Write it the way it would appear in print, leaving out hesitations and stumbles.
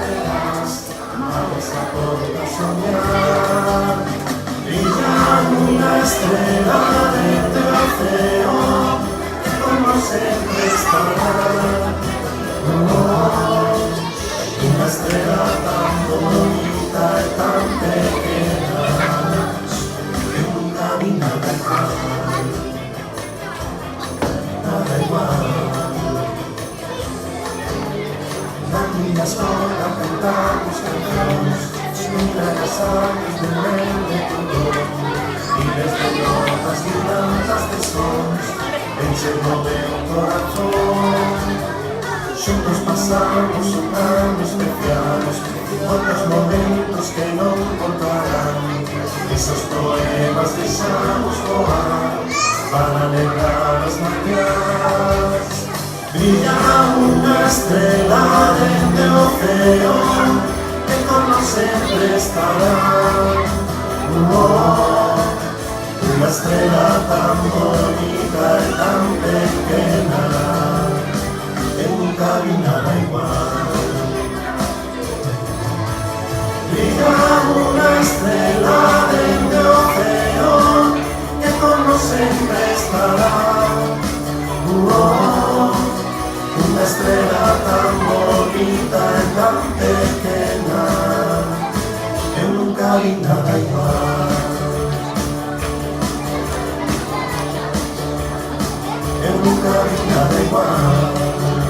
entregaste, amados a poder soñar. Brilla una estrella de trofeo, que como siempre estará. Una estrella tan bonita y tan pequeña, que nunca vi nada igual, nada igual. Las niñas tocan, cantamos, mira las aves de color, miles de notas, guirlandas de sol, encerro de un corazón. Juntos pasamos un año especiales, otros momentos que no contarán. Esos poemas dejamos volar para alegrar las mañanas. Brilla una estrella desde el océano, que como siempre estará. Una estrella tan bonita y tan pequeña, que nunca vi nada igual. Brilla una estrella desde el océano, que como siempre estará. Una estrella tan bonita y tan pequeña, que nunca vi nada igual. Que nunca vi nada igual.